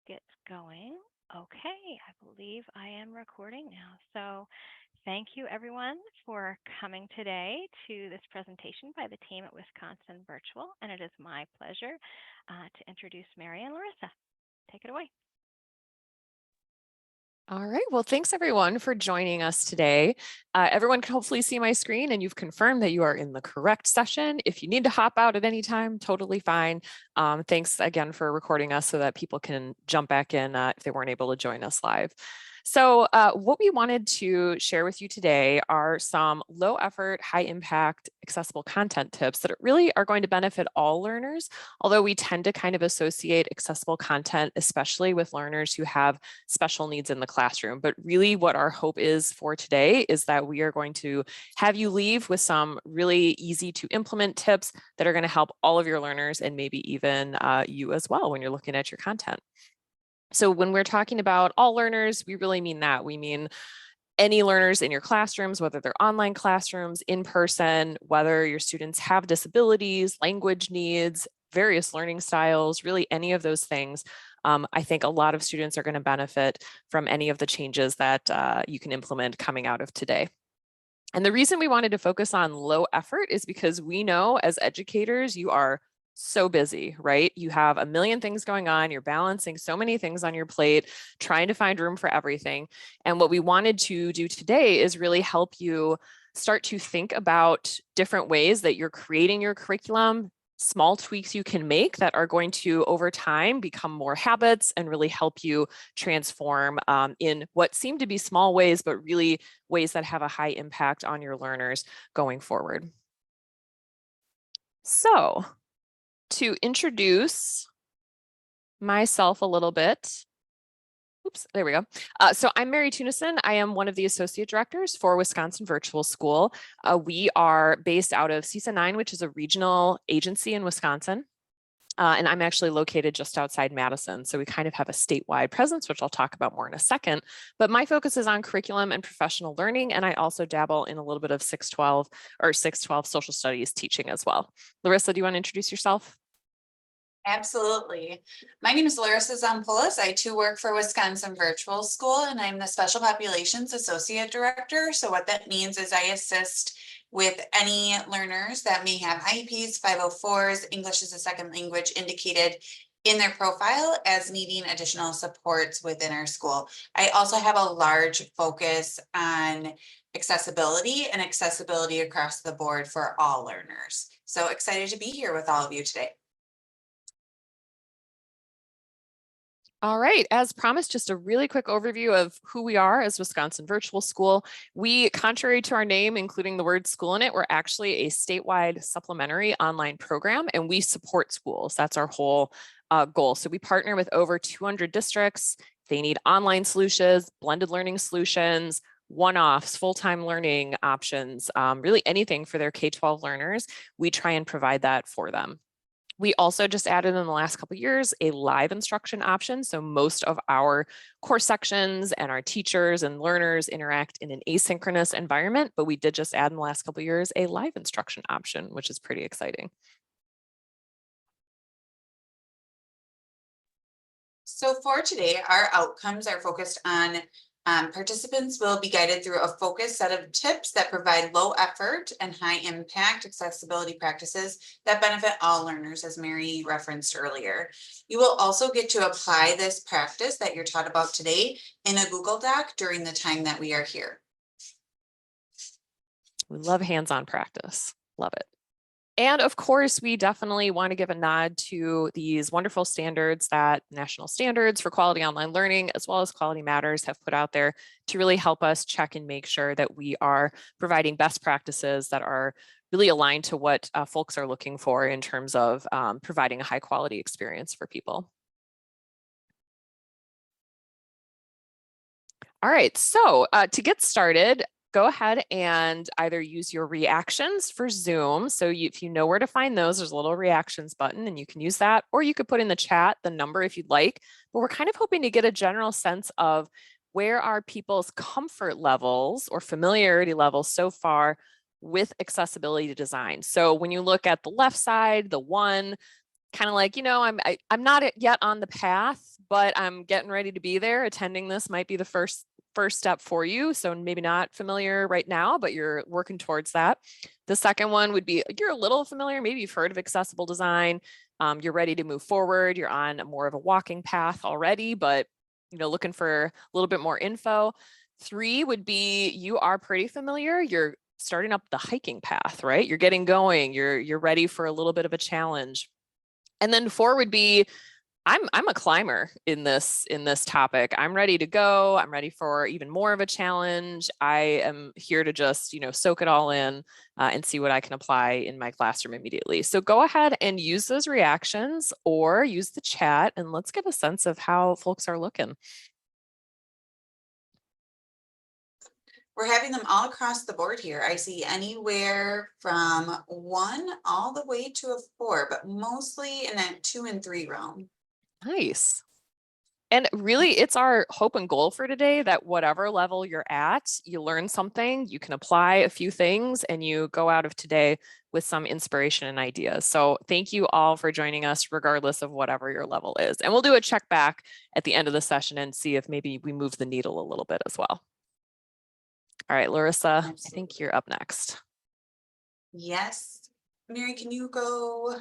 get going. Okay, I believe I am recording now. So thank you everyone for coming today to this presentation by the team at Wisconsin Virtual. And it is my pleasure to introduce Meri and Larissa. Take it away. All right, well, thanks everyone for joining us today. Everyone can hopefully see my screen and you've confirmed that you are in the correct session. If you need to hop out at any time, totally fine. Thanks again for recording us so that people can jump back in if they weren't able to join us live. So what we wanted to share with you today are some low effort, high impact, accessible content tips that really are going to benefit all learners, although we tend to kind of associate accessible content, especially with learners who have special needs in the classroom. But really what our hope is for today is that we are going to have you leave with some really easy to implement tips that are going to help all of your learners and maybe even you as well when you're looking at your content. So when we're talking about all learners, we really mean that. We mean any learners in your classrooms, whether they're online classrooms, in person, whether your students have disabilities, language needs, various learning styles, really any of those things. I think a lot of students are going to benefit from any of the changes that you can implement coming out of today. And the reason we wanted to focus on low effort is because we know as educators, you are so busy, right? You have a million things going on. You're balancing so many things on your plate, trying to find room for everything. And what we wanted to do today is really help you start to think about different ways that you're creating your curriculum, small tweaks you can make that are going to, over time, become more habits and really help you transform in what seem to be small ways, but really ways that have a high impact on your learners going forward. So, to introduce myself a little bit. Oops, there we go. So I'm Meri Tunison. I am one of the associate directors for Wisconsin Virtual School. We are based out of CISA 9, which is a regional agency in Wisconsin. And I'm actually located just outside Madison. So we kind of have a statewide presence, which I'll talk about more in a second. But my focus is on curriculum and professional learning. And I also dabble in a little bit of 612 or 612 social studies teaching as well. Larissa, do you want to introduce yourself? Absolutely. My name is Larissa Zompolas. I too work for Wisconsin Virtual School, and I'm the Special Populations Associate Director. So what that means is I assist with any learners that may have IEPs, 504s, English as a second language indicated in their profile as needing additional supports within our school. I also have a large focus on accessibility and accessibility across the board for all learners. So excited to be here with all of you today. All right, as promised, just a really quick overview of who we are as Wisconsin Virtual School. We, contrary to our name, including the word school in it, we're actually a statewide supplementary online program, and we support schools. That's our whole goal. So we partner with over 200 districts. They need online solutions, blended learning solutions, one-offs, full-time learning options, really anything for their K-12 learners. We try and provide that for them. We also just added in the last couple of years a live instruction option. So most of our course sections and our teachers and learners interact in an asynchronous environment, but we did just add in the last couple of years a live instruction option, which is pretty exciting. So for today, our outcomes are focused on participants will be guided through a focused set of tips that provide low effort and high impact accessibility practices that benefit all learners, as Meri referenced earlier. You will also get to apply this practice that you're taught about today in a Google Doc during the time that we are here. We love hands-on practice. Love it. And of course, we definitely want to give a nod to these wonderful standards that National Standards for Quality Online Learning, as well as Quality Matters, have put out there to really help us check and make sure that we are providing best practices that are really aligned to what folks are looking for in terms of providing a high quality experience for people. All right, so to get started, go ahead and either use your reactions for Zoom. So if you know where to find those, there's a little reactions button and you can use that, or you could put in the chat the number if you'd like. But we're kind of hoping to get a general sense of where are people's comfort levels or familiarity levels so far with accessibility to design. So when you look at the left side, the one, kind of like, you know, I'm not yet on the path, but I'm getting ready to be there. Attending this might be the first step for you. So maybe not familiar right now, but you're working towards that. The second one would be you're a little familiar. Maybe you've heard of accessible design. You're ready to move forward. You're on more of a walking path already, but looking for a little bit more info. 3 would be you are pretty familiar. You're starting up the hiking path, right? You're getting going. You're ready for a little bit of a challenge. And then 4 would be I'm a climber in this topic. I'm ready to go. I'm ready for even more of a challenge. I am here to just, soak it all in and see what I can apply in my classroom immediately. So go ahead and use those reactions or use the chat and let's get a sense of how folks are looking. We're having them all across the board here. I see anywhere from 1 all the way to a 4, but mostly in that 2 and 3 realm. Nice. And really, it's our hope and goal for today that whatever level you're at, you learn something, you can apply a few things, and you go out of today with some inspiration and ideas. So thank you all for joining us, regardless of whatever your level is. And we'll do a check back at the end of the session and see if maybe we move the needle a little bit as well. All right, Larissa, Absolutely. I think you're up next. Yes. Meri, can you go?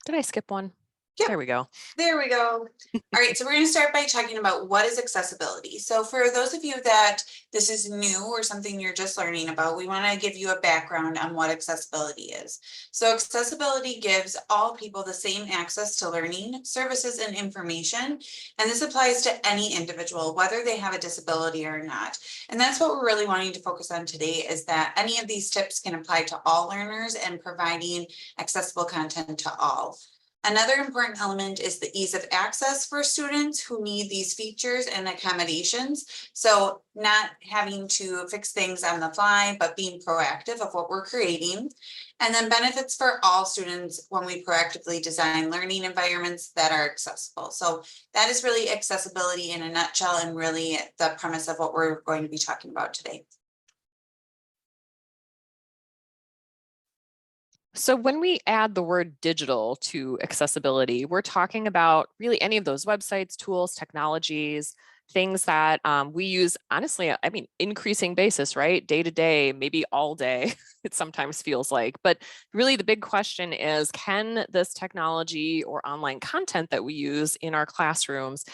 Did I skip one? Yep. There we go. There we go. All right, so we're going to start by talking about what is accessibility. So for those of you that this is new or something you're just learning about, we want to give you a background on what accessibility is. So accessibility gives all people the same access to learning, services, and information. And this applies to any individual, whether they have a disability or not. And that's what we're really wanting to focus on today, is that any of these tips can apply to all learners and providing accessible content to all. Another important element is the ease of access for students who need these features and accommodations. So not having to fix things on the fly, but being proactive of what we're creating. And then benefits for all students when we proactively design learning environments that are accessible. So that is really accessibility in a nutshell, and really the premise of what we're going to be talking about today. So when we add the word digital to accessibility, we're talking about really any of those websites, tools, technologies, things that we use, honestly, I mean, increasing basis, right? Day to day, maybe all day, it sometimes feels like. But really the big question is, can this technology or online content that we use in our classrooms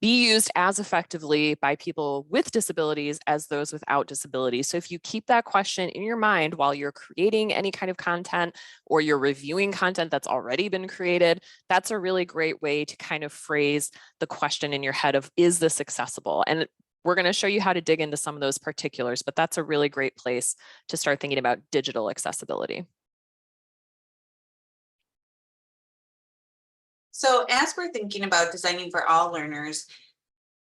be used as effectively by people with disabilities as those without disabilities? So if you keep that question in your mind while you're creating any kind of content or you're reviewing content that's already been created, that's a really great way to kind of phrase the question in your head of, is this accessible? And we're going to show you how to dig into some of those particulars, but that's a really great place to start thinking about digital accessibility. So as we're thinking about designing for all learners,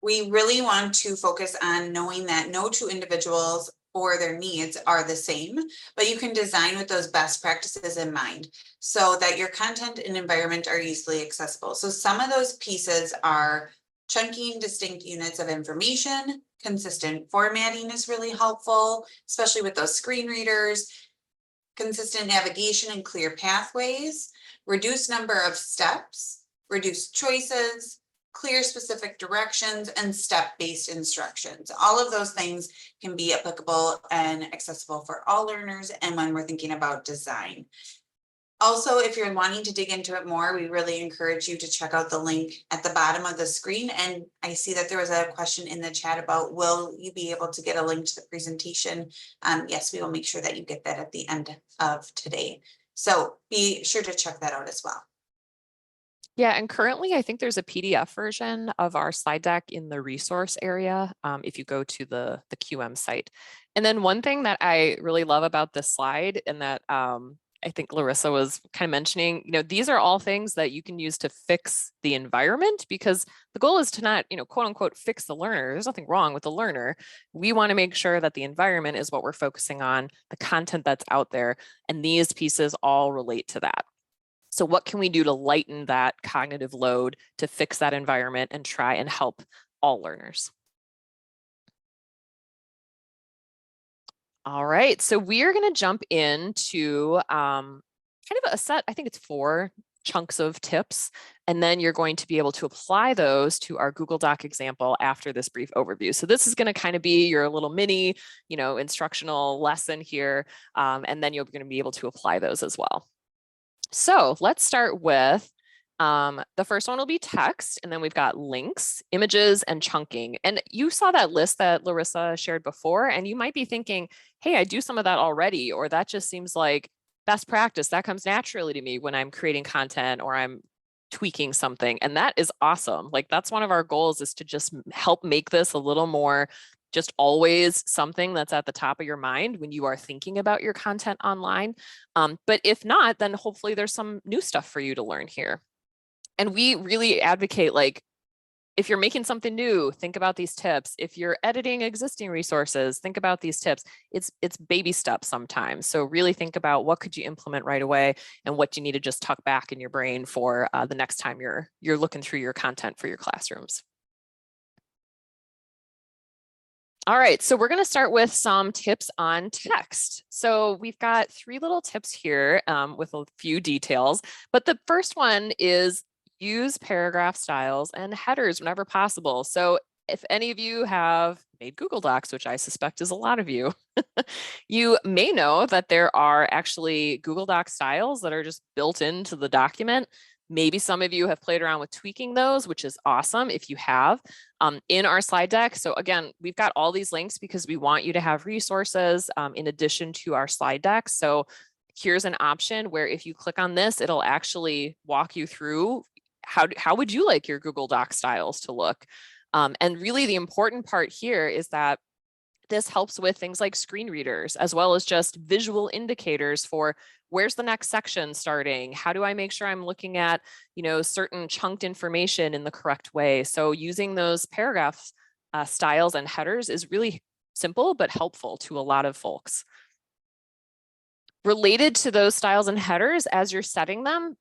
we really want to focus on knowing that no two individuals or their needs are the same, but you can design with those best practices in mind so that your content and environment are easily accessible. So some of those pieces are chunking distinct units of information. Consistent formatting is really helpful, especially with those screen readers. Consistent navigation and clear pathways, reduced number of steps, reduced choices, clear specific directions, and step-based instructions. All of those things can be applicable and accessible for all learners, and when we're thinking about design. Also, if you're wanting to dig into it more, we really encourage you to check out the link at the bottom of the screen. And I see that there was a question in the chat about, will you be able to get a link to the presentation? Yes, we will make sure that you get that at the end of today. So be sure to check that out as well. Yeah, and currently I think there's a PDF version of our slide deck in the resource area if you go to the QM site. And then one thing that I really love about this slide, and that I think Larissa was kind of mentioning, these are all things that you can use to fix the environment, because the goal is to not, quote unquote, fix the learner. There's nothing wrong with the learner. We want to make sure that the environment is what we're focusing on, the content that's out there, and these pieces all relate to that. So what can we do to lighten that cognitive load to fix that environment and try and help all learners? All right, so we are going to jump into kind of a set, I think it's 4 chunks of tips, and then you're going to be able to apply those to our Google Doc example after this brief overview. So this is going to kind of be your little mini, instructional lesson here, and then you're going to be able to apply those as well. So let's start with the first one will be text, and then we've got links, images, and chunking. And you saw that list that Larissa shared before, and you might be thinking, hey, I do some of that already, or that just seems like best practice. That comes naturally to me when I'm creating content or I'm tweaking something. And that is awesome. Like, that's one of our goals, is to just help make this a little more just always something that's at the top of your mind when you are thinking about your content online. But if not, then hopefully there's some new stuff for you to learn here. And we really advocate, like, if you're making something new, think about these tips. If you're editing existing resources, think about these tips. It's baby steps sometimes. So really think about what could you implement right away and what you need to just tuck back in your brain for the next time you're looking through your content for your classrooms. All right, so we're going to start with some tips on text. So we've got 3 little tips here with a few details, but the first one is use paragraph styles and headers whenever possible. So if any of you have made Google Docs, which I suspect is a lot of you, you may know that there are actually Google Doc styles that are just built into the document. Maybe some of you have played around with tweaking those, which is awesome if you have, in our slide deck. So again, we've got all these links because we want you to have resources in addition to our slide deck. So here's an option where if you click on this, it'll actually walk you through how would you like your Google Doc styles to look. And really the important part here is that this helps with things like screen readers, as well as just visual indicators for where's the next section starting? How do I make sure I'm looking at, certain chunked information in the correct way? So using those paragraph styles and headers is really simple, but helpful to a lot of folks. Related to those styles and headers, as you're setting them,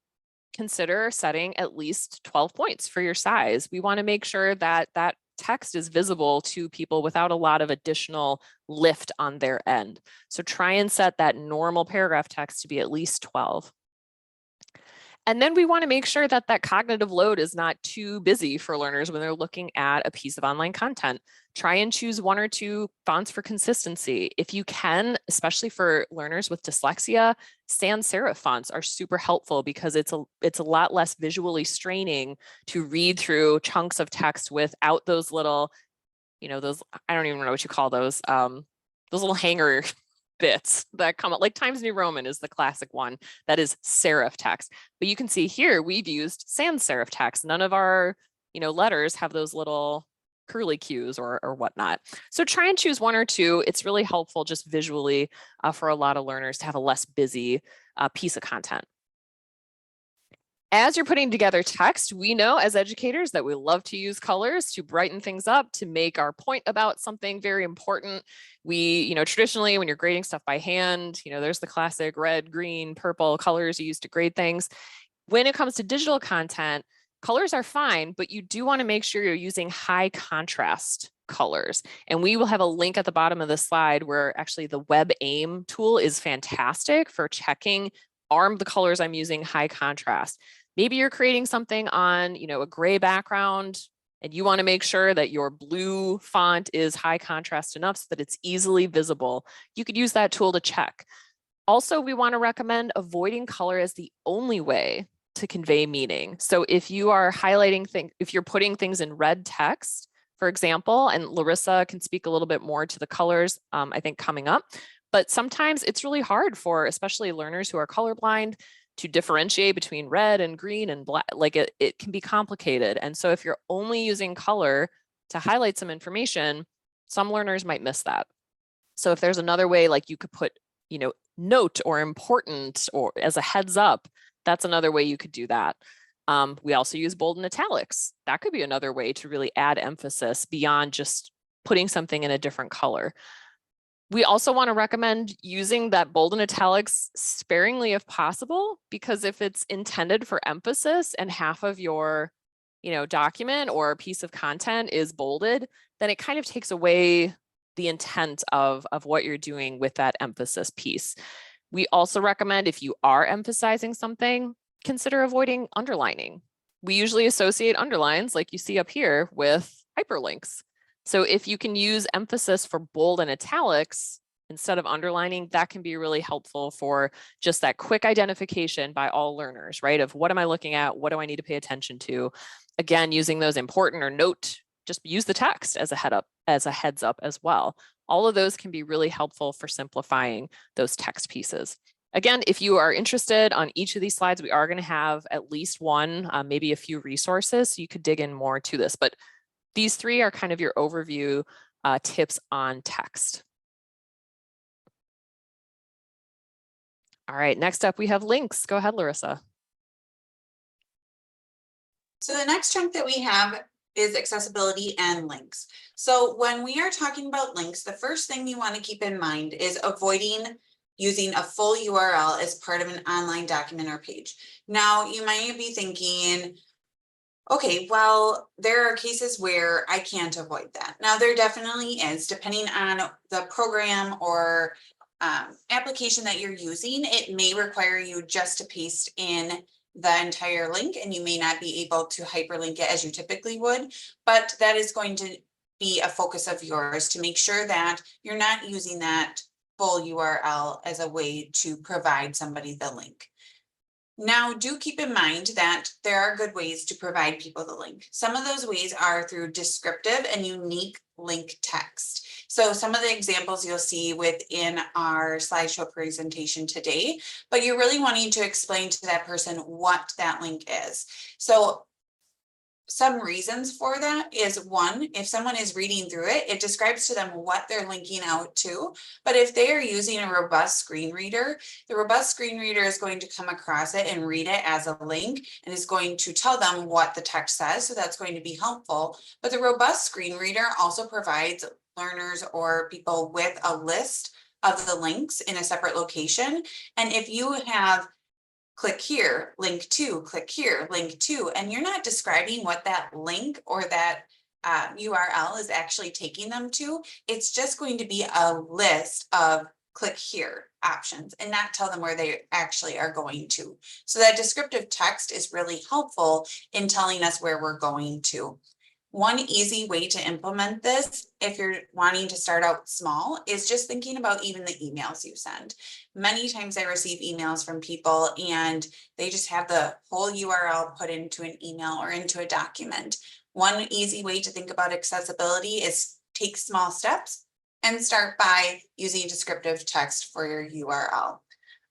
consider setting at least 12 points for your size. We want to make sure that that text is visible to people without a lot of additional lift on their end. So try and set that normal paragraph text to be at least 12. And then we want to make sure that that cognitive load is not too busy for learners when they're looking at a piece of online content. Try and choose 1 or 2 fonts for consistency. If you can, especially for learners with dyslexia, sans serif fonts are super helpful because it's a lot less visually straining to read through chunks of text without those little, those, I don't even know what you call those little hanger bits that come up, like Times New Roman is the classic one that is serif text. But you can see here we've used sans serif text. None of our letters have those little curly cues or whatnot. So try and choose 1 or 2. It's really helpful just visually for a lot of learners to have a less busy piece of content. As you're putting together text, we know as educators that we love to use colors to brighten things up, to make our point about something very important. We, traditionally when you're grading stuff by hand, there's the classic red, green, purple colors you use to grade things. When it comes to digital content, colors are fine, but you do want to make sure you're using high contrast colors. And we will have a link at the bottom of the slide where actually the Web Aim tool is fantastic for checking, are the colors I'm using high contrast? Maybe you're creating something on, a gray background and you want to make sure that your blue font is high contrast enough so that it's easily visible. You could use that tool to check. Also, we want to recommend avoiding color as the only way to convey meaning. So if you are highlighting things, if you're putting things in red text, for example, and Larissa can speak a little bit more to the colors, I think coming up, but sometimes it's really hard for especially learners who are colorblind to differentiate between red and green and black. Like it can be complicated. And so if you're only using color to highlight some information, some learners might miss that. So if there's another way, like you could put, note or important or as a heads up, that's another way you could do that. We also use bold and italics. That could be another way to really add emphasis beyond just putting something in a different color. We also want to recommend using that bold and italics sparingly if possible, because if it's intended for emphasis and half of your, document or piece of content is bolded, then it kind of takes away the intent of what you're doing with that emphasis piece. We also recommend if you are emphasizing something, consider avoiding underlining. We usually associate underlines, like you see up here, with hyperlinks. So if you can use emphasis for bold and italics instead of underlining, that can be really helpful for just that quick identification by all learners, right? Of what am I looking at? What do I need to pay attention to? Again, using those important or note, just use the text as a heads up as well. All of those can be really helpful for simplifying those text pieces. Again, if you are interested on each of these slides, we are going to have at least one, maybe a few resources, so you could dig in more to this. But these three are kind of your overview tips on text. All right, next up we have links. Go ahead, Larissa. So the next chunk that we have is accessibility and links. So when we are talking about links, the first thing you want to keep in mind is avoiding using a full URL as part of an online document or page. Now, you might be thinking, okay, well, there are cases where I can't avoid that. Now, there definitely is, depending on the program or application that you're using, it may require you just to paste in the entire link, and you may not be able to hyperlink it as you typically would, but that is going to be a focus of yours to make sure that you're not using that full URL as a way to provide somebody the link. Now, do keep in mind that there are good ways to provide people the link. Some of those ways are through descriptive and unique link text. So some of the examples you'll see within our slideshow presentation today, but you're really wanting to explain to that person what that link is. So some reasons for that is, one, if someone is reading through it, it describes to them what they're linking out to. But if they are using a robust screen reader, the robust screen reader is going to come across it and read it as a link and is going to tell them what the text says. So that's going to be helpful. But the robust screen reader also provides learners or people with a list of the links in a separate location. And if you have click here, link to, click here, link to, and you're not describing what that link or that URL is actually taking them to, it's just going to be a list of click here options and not tell them where they actually are going to. So that descriptive text is really helpful in telling us where we're going to. One easy way to implement this, if you're wanting to start out small, is just thinking about even the emails you send. Many times I receive emails from people and they just have the whole URL put into an email or into a document. One easy way to think about accessibility is take small steps and start by using descriptive text for your URL.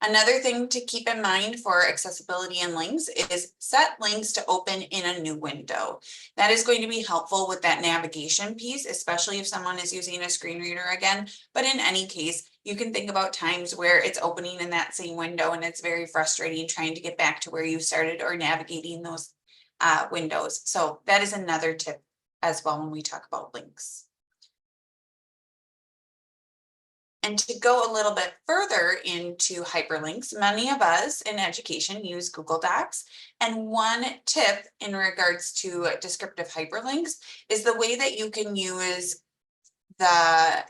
Another thing to keep in mind for accessibility and links is set links to open in a new window. That is going to be helpful with that navigation piece, especially if someone is using a screen reader again. But in any case, you can think about times where it's opening in that same window and it's very frustrating trying to get back to where you started or navigating those windows. So that is another tip as well when we talk about links. And to go a little bit further into hyperlinks, many of us in education use Google Docs. And one tip in regards to descriptive hyperlinks is the way that you can use the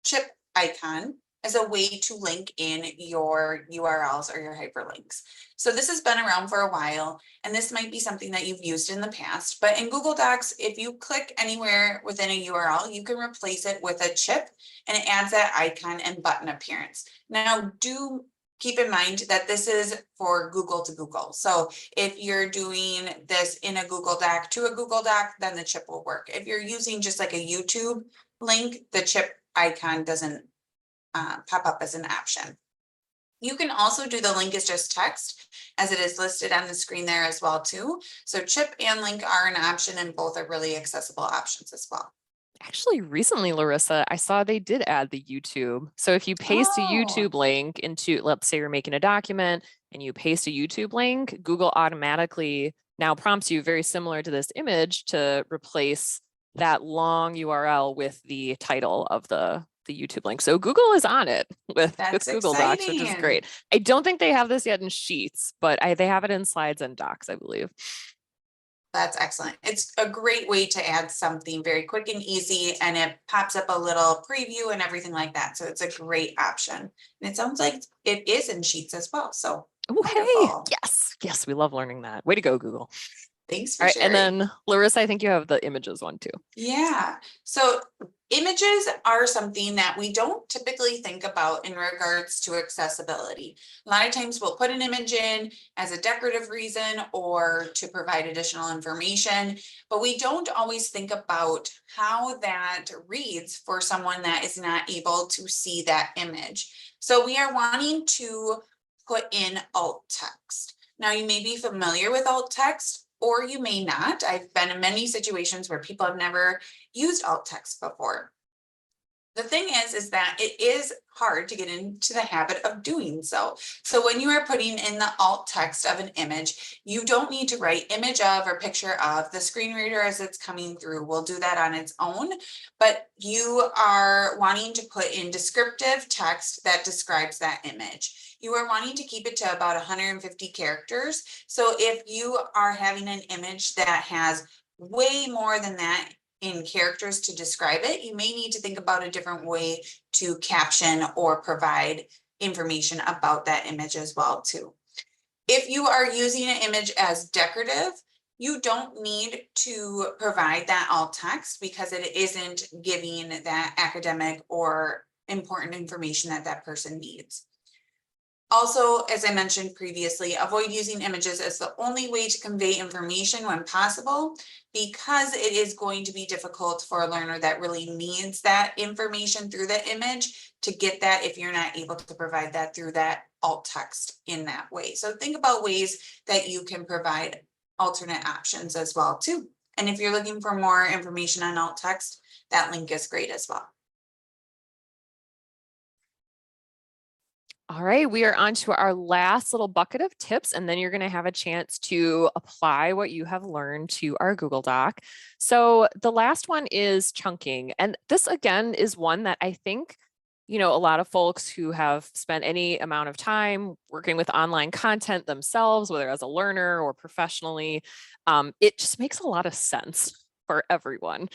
chip icon as a way to link in your URLs or your hyperlinks. So this has been around for a while, and this might be something that you've used in the past, but in Google Docs, if you click anywhere within a URL, you can replace it with a chip and it adds that icon and button appearance. Now, do keep in mind that this is for Google to Google. So if you're doing this in a Google Doc to a Google Doc, then the chip will work. If you're using just like a YouTube link, the chip icon doesn't pop up as an option. You can also do the link as just text, as it is listed on the screen there as well too. So chip and link are an option, and both are really accessible options as well. Actually, recently, Larissa, I saw they did add the YouTube. So if you paste a YouTube link into, let's say you're making a document and you paste a YouTube link, Google automatically now prompts you, very similar to this image, to replace that long URL with the title of the YouTube link. So Google is on it with Google Docs, which is great. I don't think they have this yet in Sheets, but they have it in Slides and Docs, I believe. That's excellent. It's a great way to add something very quick and easy, and it pops up a little preview and everything like that. So it's a great option. And it sounds like it is in Sheets as well. So Oh, hey, Wonderful. yes, we love learning that. Way to go, Google. Thanks All for right, and sharing. then Larissa, I think you have the images one too. Yeah, so images are something that we don't typically think about in regards to accessibility. A lot of times we'll put an image in as a decorative reason or to provide additional information, but we don't always think about how that reads for someone that is not able to see that image. So we are wanting to put in alt text. Now, you may be familiar with alt text, or you may not. I've been in many situations where people have never used alt text before. The thing is that it is hard to get into the habit of doing so. So when you are putting in the alt text of an image, you don't need to write image of or picture of. The screen reader as it's coming through will do that on its own, but you are wanting to put in descriptive text that describes that image. You are wanting to keep it to about 150 characters. So if you are having an image that has way more than that in characters to describe it, you may need to think about a different way to caption or provide information about that image as well too. If you are using an image as decorative, you don't need to provide that alt text because it isn't giving that academic or important information that that person needs. Also, as I mentioned previously, avoid using images as the only way to convey information when possible, because it is going to be difficult for a learner that really needs that information through the image to get that if you're not able to provide that through that alt text in that way. So think about ways that you can provide alternate options as well too. And if you're looking for more information on alt text, that link is great as well. All right, we are on to our last little bucket of tips, and then you're going to have a chance to apply what you have learned to our Google Doc. So the last one is chunking. And this, again, is one that I think, a lot of folks who have spent any amount of time working with online content themselves, whether as a learner or professionally, it just makes a lot of sense for everyone.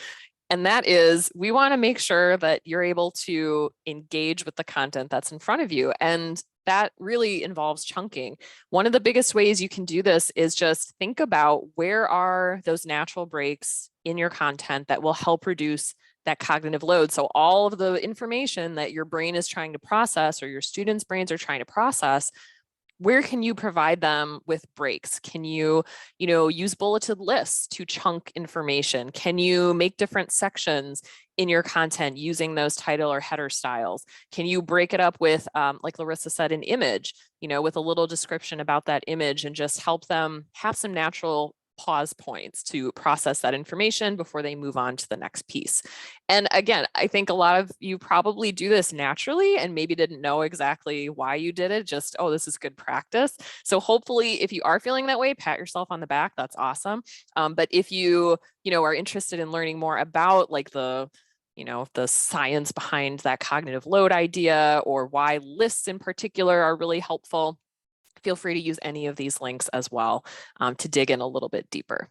And that is, we want to make sure that you're able to engage with the content that's in front of you. And that really involves chunking. One of the biggest ways you can do this is just think about where are those natural breaks in your content that will help reduce that cognitive load. So all of the information that your brain is trying to process or your students' brains are trying to process, where can you provide them with breaks? Can you, use bulleted lists to chunk information? Can you make different sections in your content using those title or header styles? Can you break it up with, like Larissa said, an image, with a little description about that image and just help them have some natural pause points to process that information before they move on to the next piece. And again, I think a lot of you probably do this naturally and maybe didn't know exactly why you did it. Just, oh, this is good practice. So hopefully if you are feeling that way, pat yourself on the back. That's awesome. But if you, are interested in learning more about like the science behind that cognitive load idea or why lists in particular are really helpful, feel free to use any of these links as well to dig in a little bit deeper.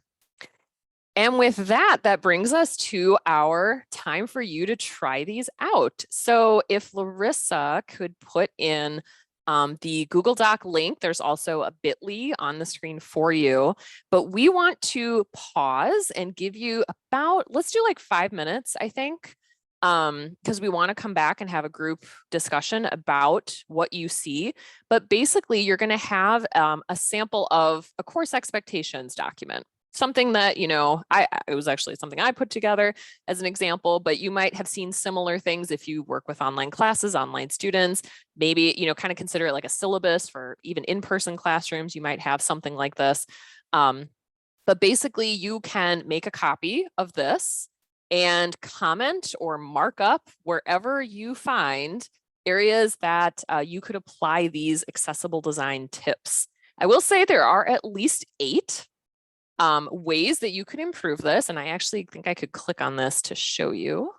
And with that, that brings us to our time for you to try these out. So if Larissa could put in the Google Doc link, there's also a bit.ly on the screen for you, but we want to pause and give you about, let's do like 5 minutes, I think, because we want to come back and have a group discussion about what you see. But basically, you're going to have a sample of a course expectations document. Something that, it was actually something I put together as an example, but you might have seen similar things if you work with online classes, online students, maybe, kind of consider it like a syllabus for even in-person classrooms. You might have something like this. But basically you can make a copy of this and comment or mark up wherever you find areas that you could apply these accessible design tips. I will say there are at least 8 ways that you could improve this. And I actually think I could click on this to show you.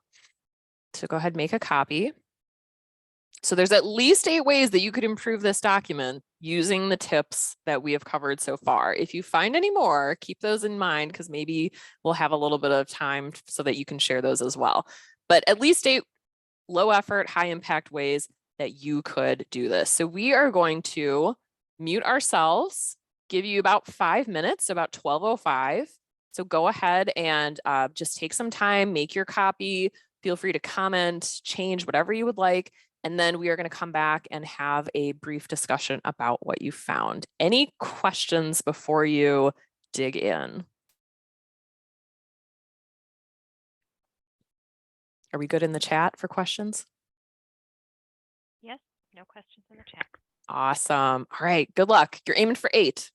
So go ahead and make a copy. So there's at least 8 ways that you could improve this document using the tips that we have covered so far. If you find any more, keep those in mind because maybe we'll have a little bit of time so that you can share those as well. But at least 8 low effort, high impact ways that you could do this. So we are going to mute ourselves, give you about 5 minutes, about 12:05. So go ahead and just take some time, make your copy, feel free to comment, change whatever you would like. And then we are going to come back and have a brief discussion about what you found. Any questions before you dig in? Are we good in the chat for questions? Yes, no questions in the chat. Awesome. All right, good luck. You're aiming for 8.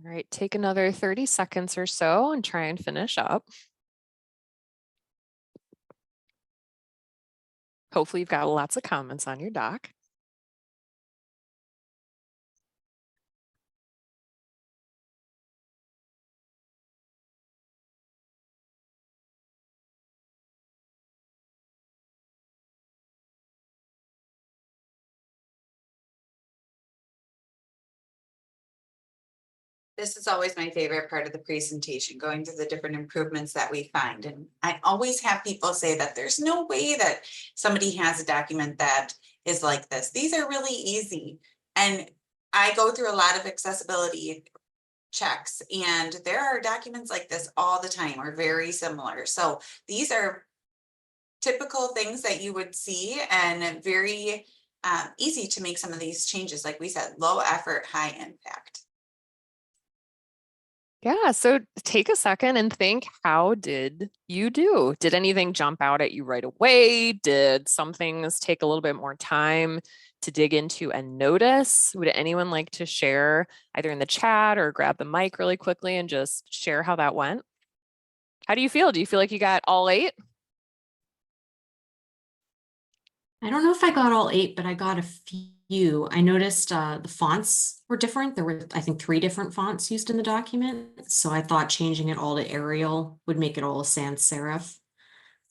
All right, take another 30 seconds or so and try and finish up. Hopefully you've got lots of comments on your doc. This is always my favorite part of the presentation, going through the different improvements that we find. And I always have people say that there's no way that somebody has a document that is like this. These are really easy. And I go through a lot of accessibility checks. And there are documents like this all the time or very similar. So these are typical things that you would see and very easy to make some of these changes. Like we said, low effort, high impact. Yeah, so take a second and think, how did you do? Did anything jump out at you right away? Did some things take a little bit more time to dig into and notice? Would anyone like to share either in the chat or grab the mic really quickly and just share how that went? How do you feel? Do you feel like you got all 8? I don't know if I got all 8, but I got a few. I noticed the fonts were different. There were, I think, 3 different fonts used in the document. So I thought changing it all to Arial would make it all a sans serif.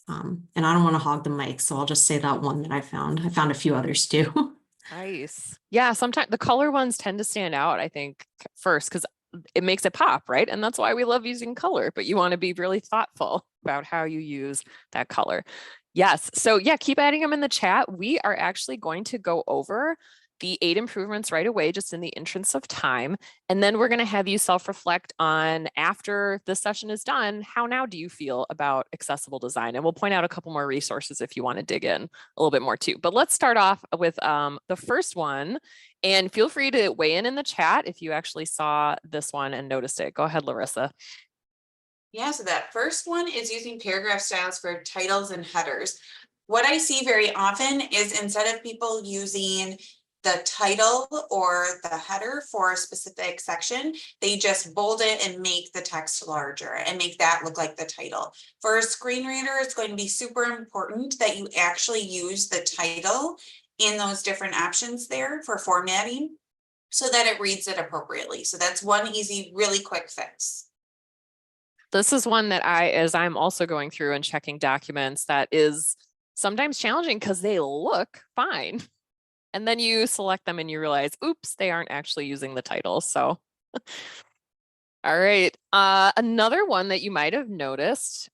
And I don't want to hog the mic, so I'll just say that one that I found. I found a few others too. Nice. Yeah, sometimes the color ones tend to stand out, I think, first, because it makes it pop, right? And that's why we love using color, but you want to be really thoughtful about how you use that color. Yes. So yeah, keep adding them in the chat. We are actually going to go over the 8 improvements right away, just in the interest of time. And then we're going to have you self-reflect on, after this session is done, how now do you feel about accessible design? And we'll point out a couple more resources if you want to dig in a little bit more too. But let's start off with the first one. And feel free to weigh in the chat if you actually saw this one and noticed it. Go ahead, Larissa. Yeah, so that first one is using paragraph styles for titles and headers. What I see very often is, instead of people using the title or the header for a specific section, they just bold it and make the text larger and make that look like the title. For a screen reader, it's going to be super important that you actually use the title in those different options there for formatting so that it reads it appropriately. So that's one easy, really quick fix. This is one that as I'm also going through and checking documents, that is sometimes challenging because they look fine. And then you select them and you realize, oops, they aren't actually using the title. So, all right. Another one that you might have noticed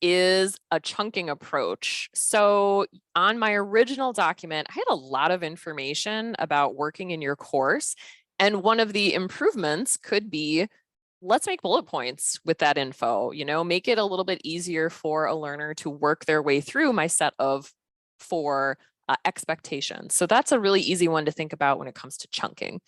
is a chunking approach. So on my original document, I had a lot of information about working in your course. And one of the improvements could be, let's make bullet points with that info, make it a little bit easier for a learner to work their way through my set of 4 expectations. So that's a really easy one to think about when it comes to chunking.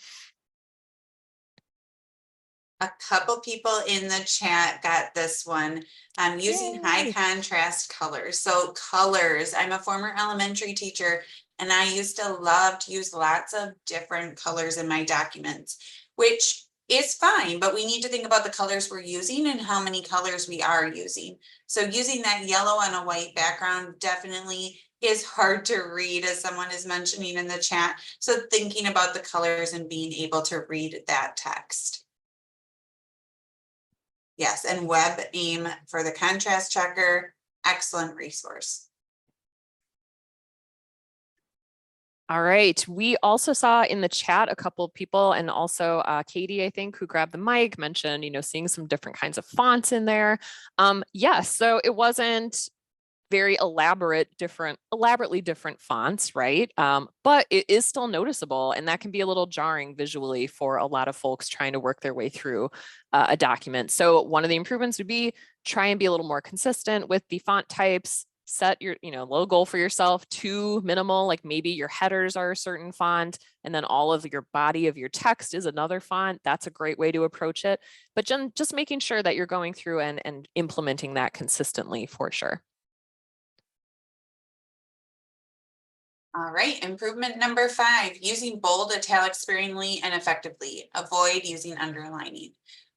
A couple people in the chat got this one. I'm using Yay. high contrast colors. So colors, I'm a former elementary teacher, and I used to love to use lots of different colors in my documents, which is fine, but we need to think about the colors we're using and how many colors we are using. So using that yellow on a white background definitely is hard to read, as someone is mentioning in the chat. So thinking about the colors and being able to read that text. Yes, and WebAIM for the contrast checker, excellent resource. All right. We also saw in the chat a couple of people, and also Katie, I think, who grabbed the mic, mentioned, seeing some different kinds of fonts in there. Yes, so it wasn't very elaborately different fonts, right? But it is still noticeable, and that can be a little jarring visually for a lot of folks trying to work their way through a document. So one of the improvements would be try and be a little more consistent with the font types. Set your, low goal for yourself, too minimal, like maybe your headers are a certain font, and then all of your body of your text is another font. That's a great way to approach it. But just making sure that you're going through and implementing that consistently for sure. All right, improvement number 5, using bold, italic sparingly and effectively. Avoid using underlining.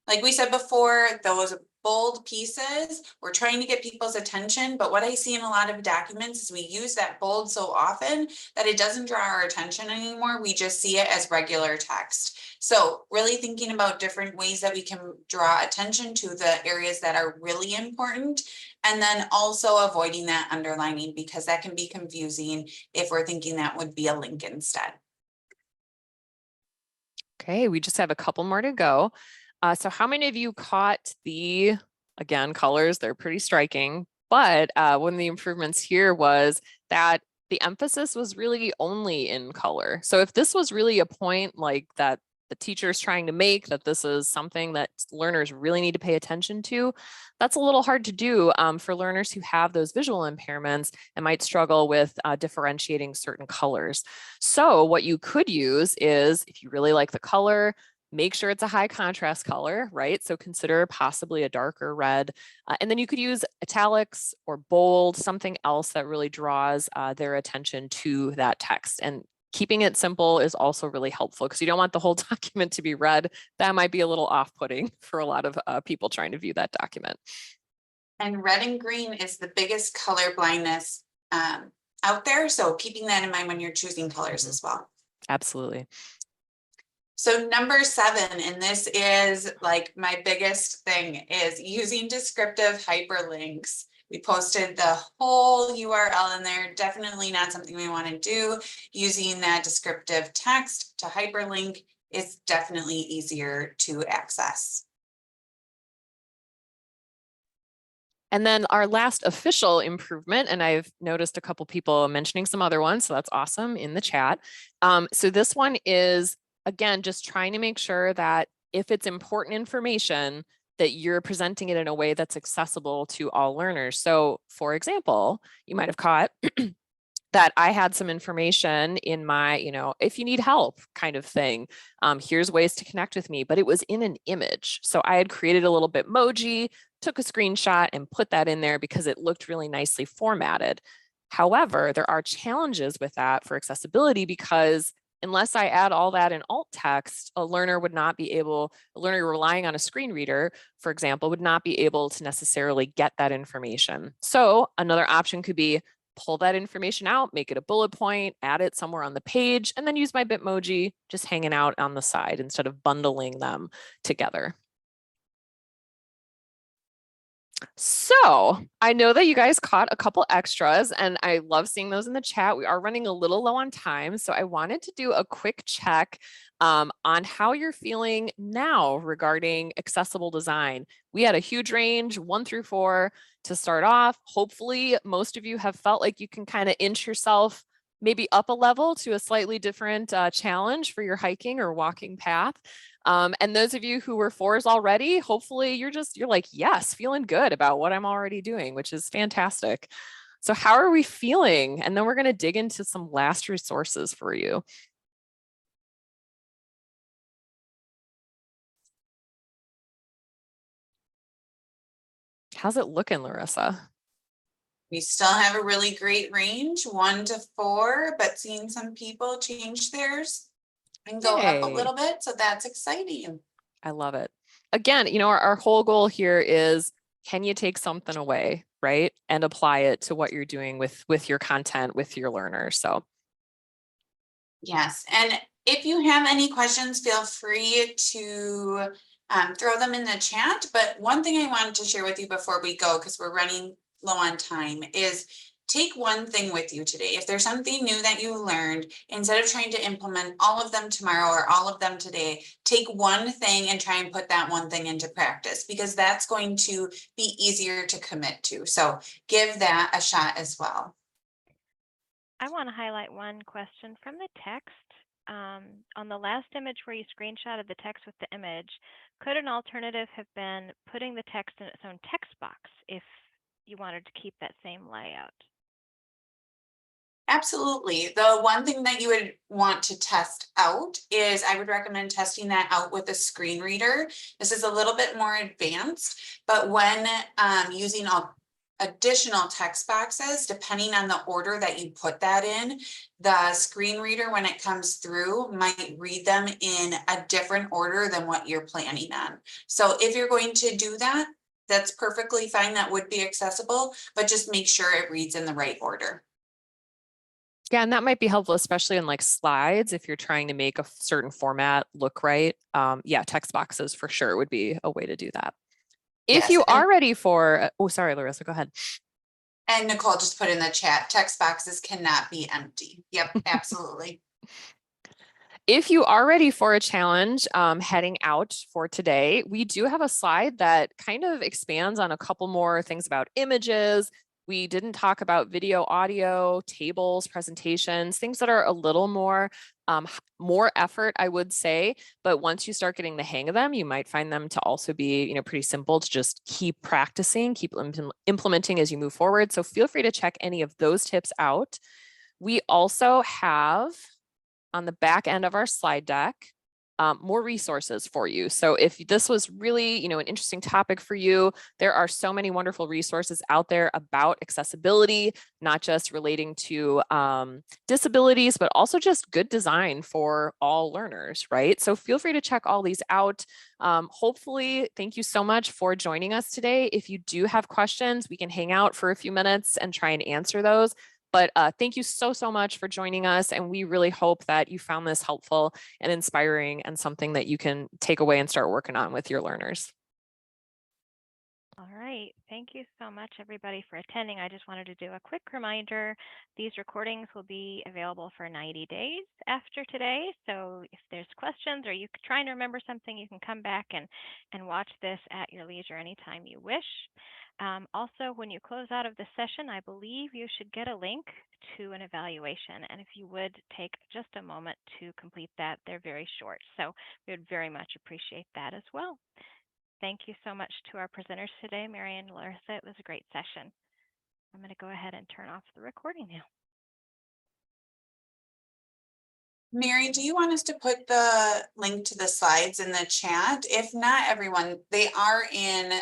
Like we said before, those bold pieces, we're trying to get people's attention, but what I see in a lot of documents is we use that bold so often that it doesn't draw our attention anymore. We just see it as regular text. So really thinking about different ways that we can draw attention to the areas that are really important, and then also avoiding that underlining, because that can be confusing if we're thinking that would be a link instead. Okay, we just have a couple more to go. So how many of you caught the, again, colors? They're pretty striking, but one of the improvements here was that the emphasis was really only in color. So if this was really a point like that the teacher's trying to make, that this is something that learners really need to pay attention to, that's a little hard to do for learners who have those visual impairments and might struggle with differentiating certain colors. So what you could use is, if you really like the color, make sure it's a high contrast color, right? So consider possibly a darker red. And then you could use italics or bold, something else that really draws their attention to that text. And keeping it simple is also really helpful because you don't want the whole document to be red. That might be a little off-putting for a lot of people trying to view that document. And red and green is the biggest color blindness out there. So keeping that in mind when you're choosing colors as well. Absolutely. So number 7, and this is like my biggest thing, is using descriptive hyperlinks. We posted the whole URL in there. Definitely not something we want to do. Using that descriptive text to hyperlink is definitely easier to access. And then our last official improvement, and I've noticed a couple people mentioning some other ones, so that's awesome in the chat. So this one is, again, just trying to make sure that if it's important information, that you're presenting it in a way that's accessible to all learners. So for example, you might have caught that I had some information in my, if you need help kind of thing, here's ways to connect with me, but it was in an image. So I had created a little Bitmoji, took a screenshot and put that in there because it looked really nicely formatted. However, there are challenges with that for accessibility because unless I add all that in alt text, a learner relying on a screen reader, for example, would not be able to necessarily get that information. So another option could be pull that information out, make it a bullet point, add it somewhere on the page, and then use my Bitmoji just hanging out on the side instead of bundling them together. So I know that you guys caught a couple extras and I love seeing those in the chat. We are running a little low on time. So I wanted to do a quick check on how you're feeling now regarding accessible design. We had a huge range, 1 through 4 to start off. Hopefully most of you have felt like you can kind of inch yourself maybe up a level to a slightly different challenge for your hiking or walking path. And those of you who were 4s already, hopefully you're like, yes, feeling good about what I'm already doing, which is fantastic. So how are we feeling? And then we're going to dig into some last resources for you. How's it looking, Larissa? We still have a really great range, 1 to 4, but seeing some people change theirs and go up a little bit. So that's exciting. I love it. Again, our whole goal here is, can you take something away, right? And apply it to what you're doing with your content, with your learners. So. Yes. And if you have any questions, feel free to throw them in the chat. But one thing I wanted to share with you before we go, because we're running low on time, is take one thing with you today. If there's something new that you learned, instead of trying to implement all of them tomorrow or all of them today, take one thing and try and put that one thing into practice, because that's going to be easier to commit to. So give that a shot as well. I want to highlight one question from the text. On the last image where you screenshotted the text with the image, could an alternative have been putting the text in its own text box if you wanted to keep that same layout? Absolutely. The one thing that you would want to test out is, I would recommend testing that out with a screen reader. This is a little bit more advanced, but when using additional text boxes, depending on the order that you put that in, the screen reader, when it comes through, might read them in a different order than what you're planning on. So if you're going to do that, that's perfectly fine. That would be accessible, but just make sure it reads in the right order. Yeah, and that might be helpful, especially in like slides, if you're trying to make a certain format look right. Yeah, text boxes for sure would be a way to do that. If you are ready for, oh, sorry, Larissa, go ahead. And Nicole just put in the chat, text boxes cannot be empty. Yep, absolutely. If you are ready for a challenge heading out for today, we do have a slide that kind of expands on a couple more things about images, We didn't talk about video, audio, tables, presentations, things that are a little more effort, I would say. But once you start getting the hang of them, you might find them to also be, pretty simple to just keep practicing, keep implementing as you move forward. So feel free to check any of those tips out. We also have on the back end of our slide deck, more resources for you. So if this was really, an interesting topic for you, there are so many wonderful resources out there about accessibility, not just relating to disabilities, but also just good design for all learners, right? So feel free to check all these out. Hopefully, thank you so much for joining us today. If you do have questions, we can hang out for a few minutes and try and answer those. But thank you so much for joining us. And we really hope that you found this helpful and inspiring and something that you can take away and start working on with your learners. All right. Thank you so much, everybody, for attending. I just wanted to do a quick reminder. These recordings will be available for 90 days after today. So if there's questions or you're trying to remember something, you can come back and watch this at your leisure anytime you wish. Also, when you close out of the session, I believe you should get a link to an evaluation. And if you would take just a moment to complete that, they're very short. So we would very much appreciate that as well. Thank you so much to our presenters today, Meri and Larissa. It was a great session. I'm going to go ahead and turn off the recording now. Meri, do you want us to put the link to the slides in the chat? If not, everyone, they are in